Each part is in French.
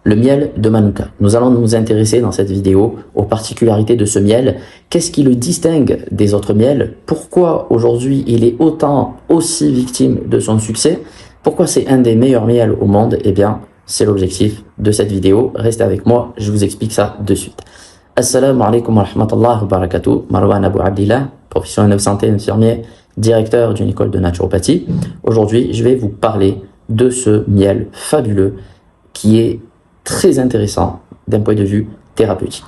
Le miel de Manuka. Nous allons nous intéresser dans cette vidéo aux particularités de ce miel. Qu'est-ce qui le distingue des autres miels? Pourquoi aujourd'hui il est aussi victime de son succès? Pourquoi c'est un des meilleurs miels au monde? Eh bien, c'est l'objectif de cette vidéo. Restez avec moi, je vous explique ça de suite. Assalamu alaikum wa rahmatullahi wa barakatuh. Marwan Abou Abdillah, professionnel de santé, infirmier, directeur d'une école de naturopathie. Aujourd'hui, je vais vous parler de ce miel fabuleux qui est très intéressant d'un point de vue thérapeutique.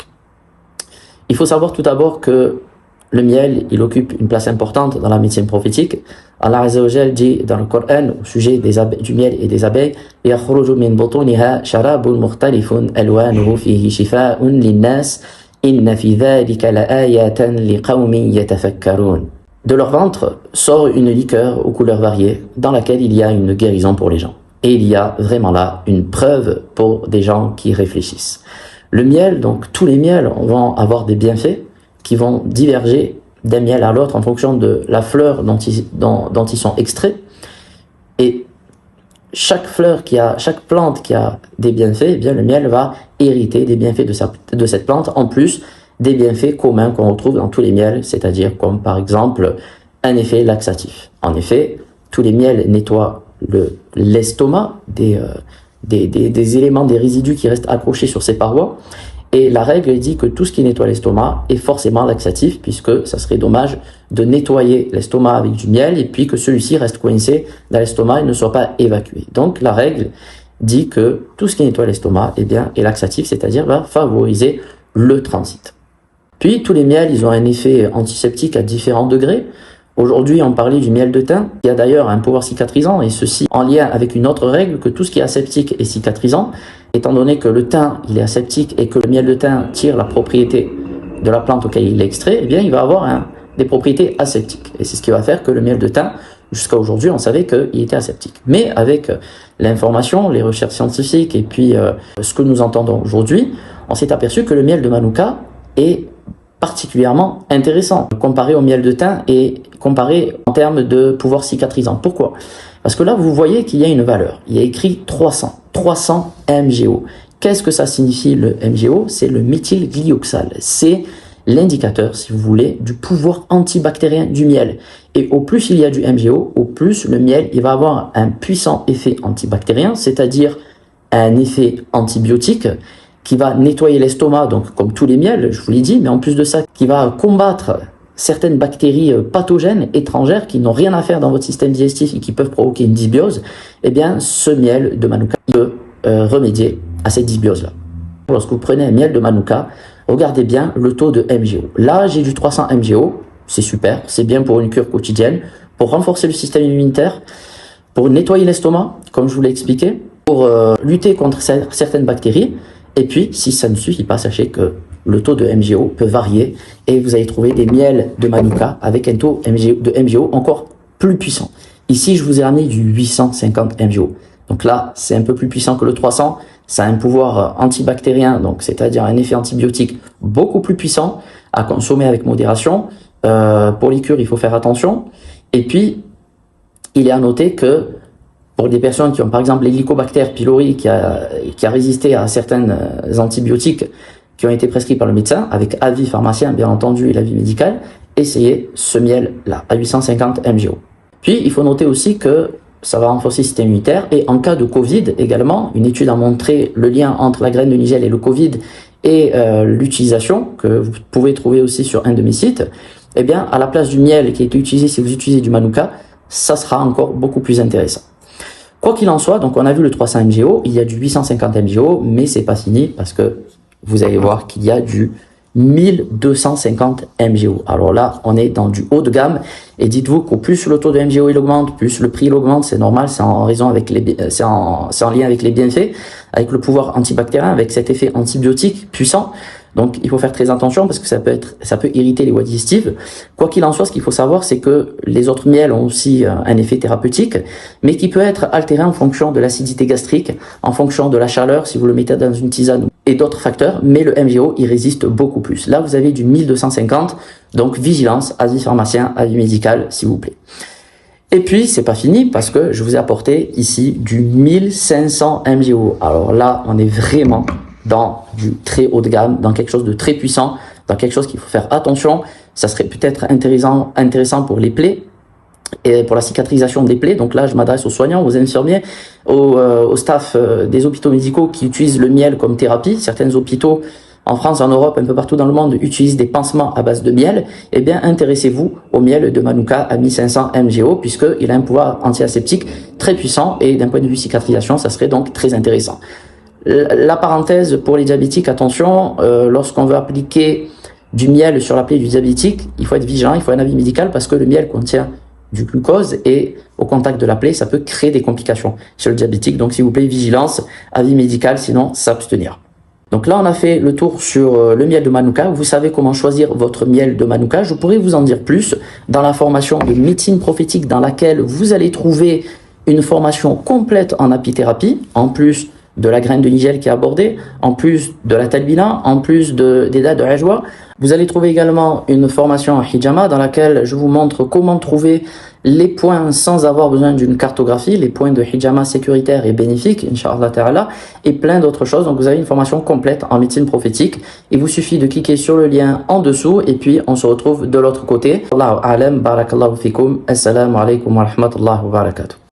Il faut savoir tout d'abord que le miel, il occupe une place importante dans la médecine prophétique. Allah Azza wa Jal dit dans le Coran au sujet du miel et des abeilles: يَخْرُجُ مِنْ بُطُونِهَا شَرَابٌ مُخْتَلِفٌ أَلْوَانُهُ فِيهِ شِفَاءٌ لِلنَّاسِ إِنَّ فِي ذَلِكَ لَآيَاتًا لِقَوْمٍ يَتَفَكَّرُونَ. De leur ventre sort une liqueur aux couleurs variées dans laquelle il y a une guérison pour les gens. Et il y a vraiment là une preuve pour des gens qui réfléchissent. Le miel, donc tous les miels vont avoir des bienfaits qui vont diverger d'un miel à l'autre en fonction de la fleur dont ils sont extraits. Et chaque plante qui a des bienfaits, eh bien le miel va hériter des bienfaits de cette plante, en plus des bienfaits communs qu'on retrouve dans tous les miels, c'est-à-dire comme par exemple un effet laxatif. En effet, tous les miels nettoient l'estomac, des éléments, des résidus qui restent accrochés sur ses parois. Et la règle dit que tout ce qui nettoie l'estomac est forcément laxatif, puisque ça serait dommage de nettoyer l'estomac avec du miel et puis que celui-ci reste coincé dans l'estomac et ne soit pas évacué. Donc la règle dit que tout ce qui nettoie l'estomac est laxatif, c'est-à-dire va favoriser le transit. Puis tous les miels, ils ont un effet antiseptique à différents degrés. Aujourd'hui, on parlait du miel de thym, qui a d'ailleurs un pouvoir cicatrisant, et ceci en lien avec une autre règle, que tout ce qui est aseptique est cicatrisant. Étant donné que le thym, il est aseptique, et que le miel de thym tire la propriété de la plante auquel il est extrait, eh bien, il va avoir des propriétés aseptiques. Et c'est ce qui va faire que le miel de thym, jusqu'à aujourd'hui, on savait qu'il était aseptique. Mais avec l'information, les recherches scientifiques, et puis ce que nous entendons aujourd'hui, on s'est aperçu que le miel de Manuka est particulièrement intéressant comparé au miel de thym et comparé en termes de pouvoir cicatrisant. Pourquoi? Parce que là, vous voyez qu'il y a une valeur. Il y a écrit 300 MGO. Qu'est-ce que ça signifie le MGO? C'est le méthylglyoxal. C'est l'indicateur, si vous voulez, du pouvoir antibactérien du miel. Et au plus il y a du MGO, au plus le miel il va avoir un puissant effet antibactérien, c'est-à-dire un effet antibiotique, qui va nettoyer l'estomac, donc comme tous les miels, je vous l'ai dit, mais en plus de ça, qui va combattre certaines bactéries pathogènes étrangères qui n'ont rien à faire dans votre système digestif et qui peuvent provoquer une dysbiose. Eh bien, ce miel de Manuka peut remédier à cette dysbiose-là. Lorsque vous prenez un miel de Manuka, regardez bien le taux de MGO. Là, j'ai du 300 MGO, c'est super, c'est bien pour une cure quotidienne, pour renforcer le système immunitaire, pour nettoyer l'estomac, comme je vous l'ai expliqué, pour lutter contre certaines bactéries. Et puis, si ça ne suffit pas, sachez que le taux de MGO peut varier et vous allez trouver des miels de Manuka avec un taux de MGO encore plus puissant. Ici, je vous ai ramené du 850 MGO. Donc là, c'est un peu plus puissant que le 300. Ça a un pouvoir antibactérien, donc c'est-à-dire un effet antibiotique beaucoup plus puissant à consommer avec modération. Pour les cures, il faut faire attention. Et puis, il est à noter que pour des personnes qui ont par exemple l'Helicobacter pylori qui a résisté à certains antibiotiques qui ont été prescrits par le médecin, avec avis pharmacien bien entendu et l'avis médical, essayez ce miel-là à 850 MGO. Puis il faut noter aussi que ça va renforcer le système immunitaire et en cas de Covid également, une étude a montré le lien entre la graine de Nigel et le Covid et l'utilisation que vous pouvez trouver aussi sur un de mes sites. Eh bien, à la place du miel qui est utilisé si vous utilisez du Manuka, ça sera encore beaucoup plus intéressant. Quoi qu'il en soit, donc on a vu le 300 MGO, il y a du 850 MGO, mais c'est pas fini parce que vous allez voir qu'il y a du 1250 MGO. Alors là, on est dans du haut de gamme et dites-vous qu'au plus le taux de MGO il augmente, plus le prix il augmente, c'est normal, c'est en lien avec les bienfaits, avec le pouvoir antibactérien, avec cet effet antibiotique puissant. Donc il faut faire très attention parce que ça peut irriter les voies digestives. Quoi qu'il en soit, ce qu'il faut savoir, c'est que les autres miels ont aussi un effet thérapeutique, mais qui peut être altéré en fonction de l'acidité gastrique, en fonction de la chaleur, si vous le mettez dans une tisane et d'autres facteurs, mais le MGO, il résiste beaucoup plus. Là, vous avez du 1250, donc vigilance, avis pharmacien, avis médical, s'il vous plaît. Et puis, c'est pas fini parce que je vous ai apporté ici du 1500 MGO. Alors là, on est vraiment dans du très haut de gamme, dans quelque chose de très puissant, dans quelque chose qu'il faut faire attention. Ça serait peut-être intéressant pour les plaies et pour la cicatrisation des plaies. Donc là, je m'adresse aux soignants, aux infirmiers, au staff des hôpitaux médicaux qui utilisent le miel comme thérapie. Certains hôpitaux en France, en Europe, un peu partout dans le monde, utilisent des pansements à base de miel. Eh bien, intéressez-vous au miel de Manuka à 1500 MGO, puisqu'il a un pouvoir anti-aseptique très puissant et d'un point de vue cicatrisation, ça serait donc très intéressant. La parenthèse pour les diabétiques, attention, lorsqu'on veut appliquer du miel sur la plaie du diabétique, il faut être vigilant, il faut un avis médical parce que le miel contient du glucose et au contact de la plaie, ça peut créer des complications chez le diabétique. Donc, s'il vous plaît, vigilance, avis médical, sinon s'abstenir. Donc là, on a fait le tour sur le miel de Manuka. Vous savez comment choisir votre miel de Manuka. Je pourrais vous en dire plus dans la formation de médecine prophétique dans laquelle vous allez trouver une formation complète en apithérapie, en plus de la graine de nigel qui est abordée, en plus de la talbina, en plus des dates de hajwa. Vous allez trouver également une formation en hijama dans laquelle je vous montre comment trouver les points sans avoir besoin d'une cartographie, les points de hijama sécuritaires et bénéfiques, Inch'Allah Ta'ala, et plein d'autres choses. Donc vous avez une formation complète en médecine prophétique. Il vous suffit de cliquer sur le lien en dessous et puis on se retrouve de l'autre côté. Allahu a'lam, barakallahu fikum, assalamu alaikum wa rahmatullahi wa barakatuh.